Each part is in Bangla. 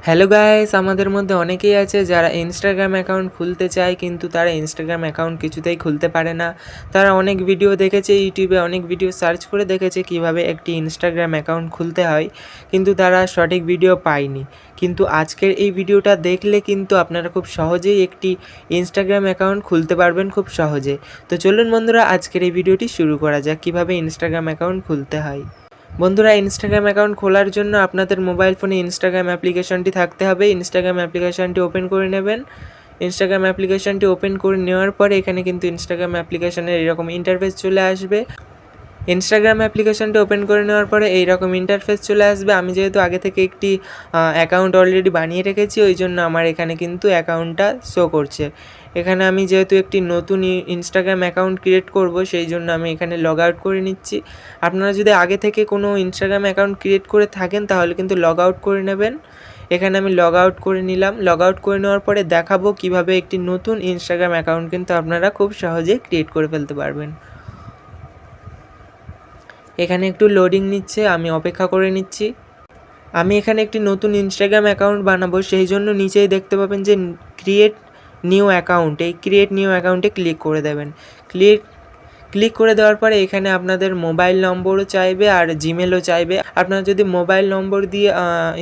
হ্যালো গাইস, আমাদের মধ্যে অনেকেই আছে যারা ইনস্টাগ্রাম অ্যাকাউন্ট খুলতে চায় কিন্তু তারা ইনস্টাগ্রাম অ্যাকাউন্ট কিছুতেই খুলতে পারে না। তারা অনেক ভিডিও দেখেছে, ইউটিউবে অনেক ভিডিও সার্চ করে দেখেছে কিভাবে একটি ইনস্টাগ্রাম অ্যাকাউন্ট খুলতে হয়, কিন্তু তারা সঠিক ভিডিও পায়নি। কিন্তু আজকের এই ভিডিওটা দেখলে কিন্তু আপনারা খুব সহজেই একটি ইনস্টাগ্রাম অ্যাকাউন্ট খুলতে পারবেন খুব সহজে। তো চলুন বন্ধুরা, আজকের এই ভিডিওটি শুরু করা যাক কিভাবে ইনস্টাগ্রাম অ্যাকাউন্ট খুলতে হয়। বন্ধুরা, ইনস্টাগ্রাম অ্যাকাউন্ট খোলার জন্য আপনাদের মোবাইল ফোনে ইনস্টাগ্রাম অ্যাপ্লিকেশনটি থাকতে হবে। ইনস্টাগ্রাম অ্যাপ্লিকেশনটি ওপেন করে নেবেন। ইনস্টাগ্রাম অ্যাপ্লিকেশনটি ওপেন করে নেওয়ার পরে এখানে কিন্তু ইনস্টাগ্রাম অ্যাপ্লিকেশনের এরকম ইন্টারফেস চলে আসবে। ইনস্টাগ্রাম অ্যাপ্লিকেশনটি ওপেন করে নেওয়ার পরে এইরকম ইন্টারফেস চলে আসবে। আমি যেহেতু আগে থেকে একটি অ্যাকাউন্ট অলরেডি বানিয়ে রেখেছি, ওই জন্য আমার এখানে কিন্তু অ্যাকাউন্টটা শো করছে। এখানে আমি যেহেতু একটি নতুন ইনস্টাগ্রাম অ্যাকাউন্ট ক্রিয়েট করব, সেই জন্য আমি এখানে লগ আউট করে নিচ্ছি। আপনারা যদি আগে থেকে কোনো ইনস্টাগ্রাম অ্যাকাউন্ট ক্রিয়েট করে থাকেন তাহলে কিন্তু লগ আউট করে নেবেন। এখানে আমি লগ আউট করে নিলাম। লগ আউট করে নেওয়ার পরে দেখাবো কিভাবে একটি নতুন ইনস্টাগ্রাম অ্যাকাউন্ট কিন্তু আপনারা খুব সহজে ক্রিয়েট করে ফেলতে পারবেন। এখানে একটু লোডিং নিচ্ছে, আমি অপেক্ষা করে নিচ্ছি। আমি এখানে একটি নতুন ইনস্টাগ্রাম অ্যাকাউন্ট বানাবো, সেই জন্য নিচেই দেখতে পাবেন যে ক্রিয়েট নিউ অ্যাকাউন্ট, এই ক্রিয়েট নিউ অ্যাকাউন্টে ক্লিক করে দেবেন। ক্লিক করে দেওয়ার পরে এখানে আপনাদের মোবাইল নম্বরও চাইবে আর জিমেলও চাইবে। আপনারা যদি মোবাইল নম্বর দিয়ে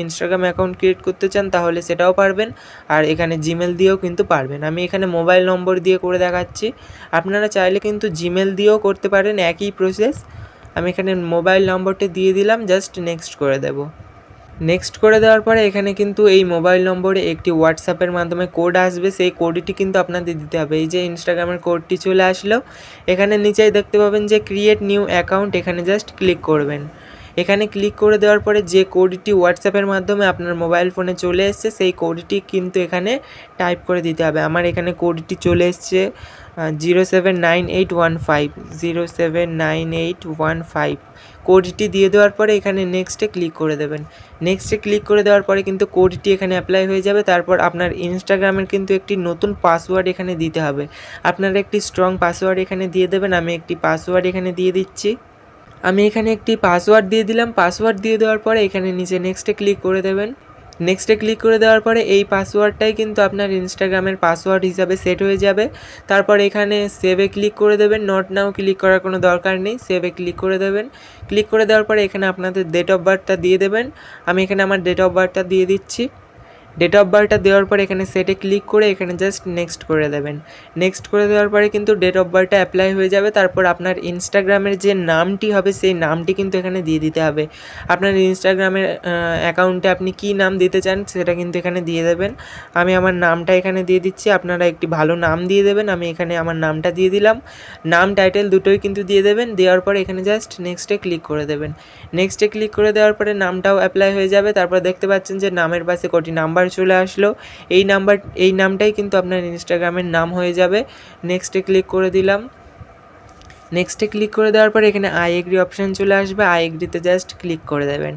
ইনস্টাগ্রাম অ্যাকাউন্ট ক্রিয়েট করতে চান তাহলে সেটাও পারবেন, আর এখানে জিমেল দিয়েও কিন্তু পারবেন। আমি এখানে মোবাইল নম্বর দিয়ে করে দেখাচ্ছি। আপনারা চাইলে কিন্তু জিমেল দিয়েও করতে পারেন, একই প্রসেস। আমি এখানে মোবাইল নম্বরটা দিয়ে দিলাম, জাস্ট নেক্সট করে দেব। নেক্সট করে দেওয়ার পরে এখানে কিন্তু এই মোবাইল নম্বরে একটি হোয়াটসঅ্যাপের মাধ্যমে কোড আসবে, সেই কোডটি কিন্তু আপনাদের দিতে হবে। এই যে ইনস্টাগ্রামের কোডটি চলে আসলো, এখানে নিচেই দেখতে পাবেন যে ক্রিয়েট নিউ অ্যাকাউন্ট, এখানে জাস্ট ক্লিক করবেন। এখানে ক্লিক করে দেওয়ার পরে যে কোডটি হোয়াটসঅ্যাপের মাধ্যমে আপনার মোবাইল ফোনে চলে এসছে, সেই কোডটি কিন্তু এখানে টাইপ করে দিতে হবে। আমার এখানে কোডটি চলে এসছে 079815 079815। কোডটি দিয়ে দেওয়ার পরে এখানে নেক্সটে ক্লিক করে দেবেন। নেক্সটে ক্লিক করে দেওয়ার পরে কিন্তু কোডটি এখানে অ্যাপ্লাই হয়ে যাবে। তারপর আপনার ইনস্টাগ্রামের কিন্তু একটি নতুন পাসওয়ার্ড এখানে দিতে হবে। আপনারা একটি স্ট্রং পাসওয়ার্ড এখানে দিয়ে দেবেন। আমি একটি পাসওয়ার্ড এখানে দিয়ে দিচ্ছি। আমি এখানে একটি পাসওয়ার্ড দিয়ে দিলাম। পাসওয়ার্ড দিয়ে দেওয়ার পরে এখানে নিচে নেক্সটে ক্লিক করে দেবেন। নেক্সটে ক্লিক করে দেওয়ার পরে এই পাসওয়ার্ডটাই কিন্তু আপনার ইনস্টাগ্রামের পাসওয়ার্ড হিসাবে সেট হয়ে যাবে। তারপর এখানে সেভে ক্লিক করে দেবেন। নট নাও ক্লিক করার কোনো দরকার নেই, সেভে ক্লিক করে দেবেন। ক্লিক করে দেওয়ার পরে এখানে আপনাদের ডেট অফ বার্থটা দিয়ে দেবেন। আমি এখানে আমার ডেট অফ বার্থটা দিয়ে দিচ্ছি। ডেট অফ বার্থটা দেওয়ার পরে এখানে সেটে ক্লিক করে এখানে জাস্ট নেক্সট করে দেবেন। নেক্সট করে দেওয়ার পরে কিন্তু ডেট অফ বার্থটা অ্যাপ্লাই হয়ে যাবে। তারপর আপনার ইনস্টাগ্রামের যে নামটি হবে সেই নামটি কিন্তু এখানে দিয়ে দিতে হবে। আপনার ইনস্টাগ্রামের অ্যাকাউন্টে আপনি কী নাম দিতে চান সেটা কিন্তু এখানে দিয়ে দেবেন। আমি আমার নামটা এখানে দিয়ে দিচ্ছি, আপনারা একটি ভালো নাম দিয়ে দেবেন। আমি এখানে আমার নামটা দিয়ে দিলাম। নাম টাইটেল দুটোই কিন্তু দিয়ে দেবেন। দেওয়ার পরে এখানে জাস্ট নেক্সটে ক্লিক করে দেবেন। নেক্সটে ক্লিক করে দেওয়ার পরে নামটাও অ্যাপ্লাই হয়ে যাবে। তারপর দেখতে পাচ্ছেন যে নামের পাশে কটি নাম্বার চলে আসলো। এই নামটাই কিন্তু আপনার ইনস্টাগ্রামের নাম হয়ে যাবে। নেক্সটে ক্লিক করে দিলাম। নেক্সটে ক্লিক করে দেওয়ার পরে এখানে আই এগ্রি অপশান চলে আসবে, আই এগ্রিতে জাস্ট ক্লিক করে দেবেন।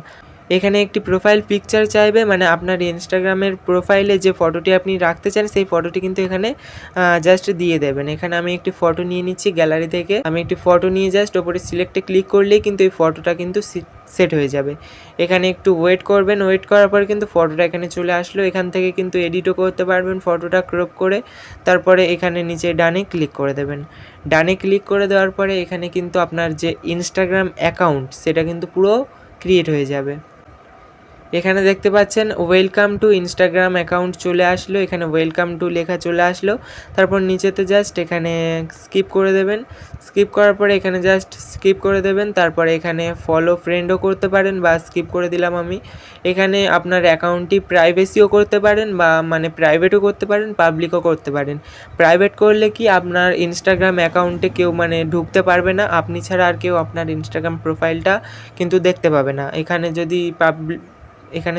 এখানে একটি প্রোফাইল পিকচার চাইবে, মানে আপনার ইনস্টাগ্রামের প্রোফাইলে যে ফটোটি আপনি রাখতে চান সেই ফটোটি কিন্তু এখানে জাস্ট দিয়ে দেবেন। এখানে আমি একটি ফটো নিয়ে নিচ্ছি গ্যালারি থেকে। আমি একটি ফটো নিয়ে জাস্ট ওপরে সিলেক্টে ক্লিক করলেই কিন্তু এই ফটোটা কিন্তু সেট হয়ে যাবে। এখানে একটু ওয়েট করবেন। ওয়েট করার পর কিন্তু ফটোটা এখানে চলে আসলো। এখান থেকে কিন্তু এডিটও করতে পারবেন ফটোটা ক্রপ করে। তারপরে এখানে নিচে ডানে ক্লিক করে দেবেন। ডানে ক্লিক করে দেওয়ার পরে এখানে কিন্তু আপনার যে ইনস্টাগ্রাম অ্যাকাউন্ট সেটা কিন্তু পুরো ক্রিয়েট হয়ে যাবে। এখানে দেখতে পাচ্ছেন ওয়েলকাম টু ইনস্টাগ্রাম অ্যাকাউন্ট চলে আসলো। এখানে ওয়েলকাম টু লেখা চলে আসলো। তারপর নিচেতে জাস্ট এখানে স্কিপ করে দেবেন। স্কিপ করার পরে এখানে জাস্ট স্কিপ করে দেবেন। তারপরে এখানে ফলো ফ্রেন্ডও করতে পারেন বা স্কিপ করে দিলাম আমি। এখানে আপনার অ্যাকাউন্টটি প্রাইভেসিও করতে পারেন বা মানে প্রাইভেটও করতে পারেন, পাবলিকও করতে পারেন। প্রাইভেট করলে কি আপনার ইনস্টাগ্রাম অ্যাকাউন্টে কেউ মানে ঢুকতে পারবে না, আপনি ছাড়া আর কেউ আপনার ইনস্টাগ্রাম প্রোফাইলটা কিন্তু দেখতে পাবে না। এখানে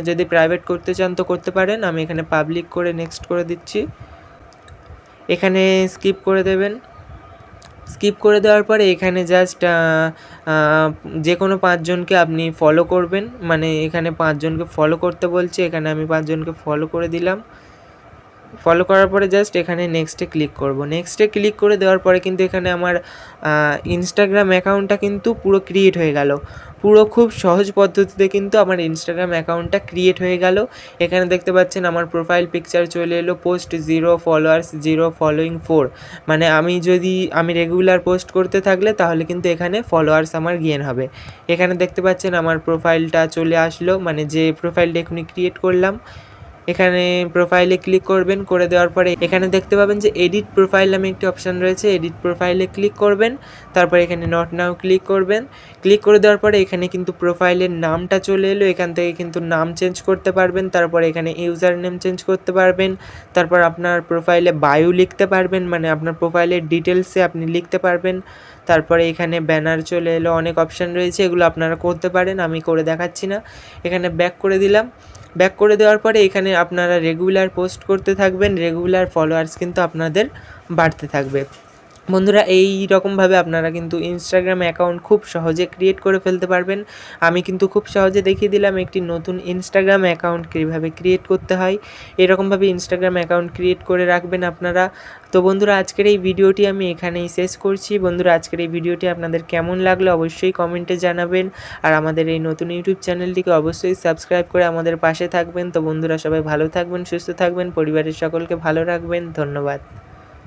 যদি প্রাইভেট করতে চান তো করতে পারেন। আমি এখানে পাবলিক করে নেক্সট করে দিচ্ছি। এখানে স্কিপ করে দেবেন। স্কিপ করে দেওয়ার পরে এখানে জাস্ট যে কোনো 5 জনকে আপনি ফলো করবেন, মানে এখানে 5 জনকে ফলো করতে বলছে। এখানে আমি 5 জনকে ফলো করে দিলাম। ফলো করার পরে জাস্ট এখানে নেক্সটে ক্লিক করব। নেক্সটে ক্লিক করে দেওয়ার পরে কিন্তু এখানে আমার ইনস্টাগ্রাম অ্যাকাউন্টটা কিন্তু পুরো ক্রিয়েট হয়ে গেল। পুরো খুব সহজ পদ্ধতিতে কিন্তু আমার ইনস্টাগ্রাম অ্যাকাউন্টটা ক্রিয়েট হয়ে গেল। এখানে দেখতে পাচ্ছেন আমার প্রোফাইল পিকচার চলে এলো, পোস্ট 0 ফলোয়ার্স 0 ফলোইং 4, মানে আমি রেগুলার পোস্ট করতে থাকলে তাহলে কিন্তু এখানে ফলোয়ার্স আমার গেইন হবে। এখানে দেখতে পাচ্ছেন আমার প্রোফাইলটা চলে আসলো, মানে যে প্রোফাইলটা এখনই ক্রিয়েট করলাম। এখানে প্রোফাইলে ক্লিক করবেন, করে দেওয়ার পরে এখানে দেখতে পাবেন যে এডিট প্রোফাইল নামে একটি অপশান রয়েছে, এডিট প্রোফাইলে ক্লিক করবেন। তারপরে এখানে নট নাও ক্লিক করবেন। ক্লিক করে দেওয়ার পরে এখানে কিন্তু প্রোফাইলের নামটা চলে এলো, এখান থেকে কিন্তু নাম চেঞ্জ করতে পারবেন। তারপরে এখানে ইউজার নেম চেঞ্জ করতে পারবেন। তারপর আপনার প্রোফাইলে বায়ো লিখতে পারবেন, মানে আপনার প্রোফাইলের ডিটেলসে আপনি লিখতে পারবেন। তারপরে এখানে ব্যানার চলে এলো, অনেক অপশান রয়েছে, এগুলো আপনারা করতে পারেন, আমি করে দেখাচ্ছি না। এখানে ব্যাক করে দিলাম। ব্যাক করে দেওয়ার পরে এখানে আপনারা রেগুলার পোস্ট করতে থাকবেন, রেগুলার ফলোয়ার্স কিন্তু আপনাদের বাড়তে থাকবে। বন্ধুরা, এই রকমভাবে আপনারা কিন্তু ইনস্টাগ্রাম অ্যাকাউন্ট খুব সহজে ক্রিয়েট করে ফেলতে পারবেন। আমি কিন্তু খুব সহজে দেখিয়ে দিলাম একটি নতুন ইনস্টাগ্রাম অ্যাকাউন্ট কীভাবে ক্রিয়েট করতে হয়। এরকমভাবে ইনস্টাগ্রাম অ্যাকাউন্ট ক্রিয়েট করে রাখবেন আপনারা। তো বন্ধুরা, আজকের এই ভিডিওটি আমি এখানেই শেষ করছি। বন্ধুরা, আজকের এই ভিডিওটি আপনাদের কেমন লাগলো অবশ্যই কমেন্টে জানাবেন, আর আমাদের এই নতুন ইউটিউব চ্যানেলটিকে অবশ্যই সাবস্ক্রাইব করে আমাদের পাশে থাকবেন। তো বন্ধুরা, সবাই ভালো থাকবেন, সুস্থ থাকবেন, পরিবারের সকলকে ভালো রাখবেন। ধন্যবাদ।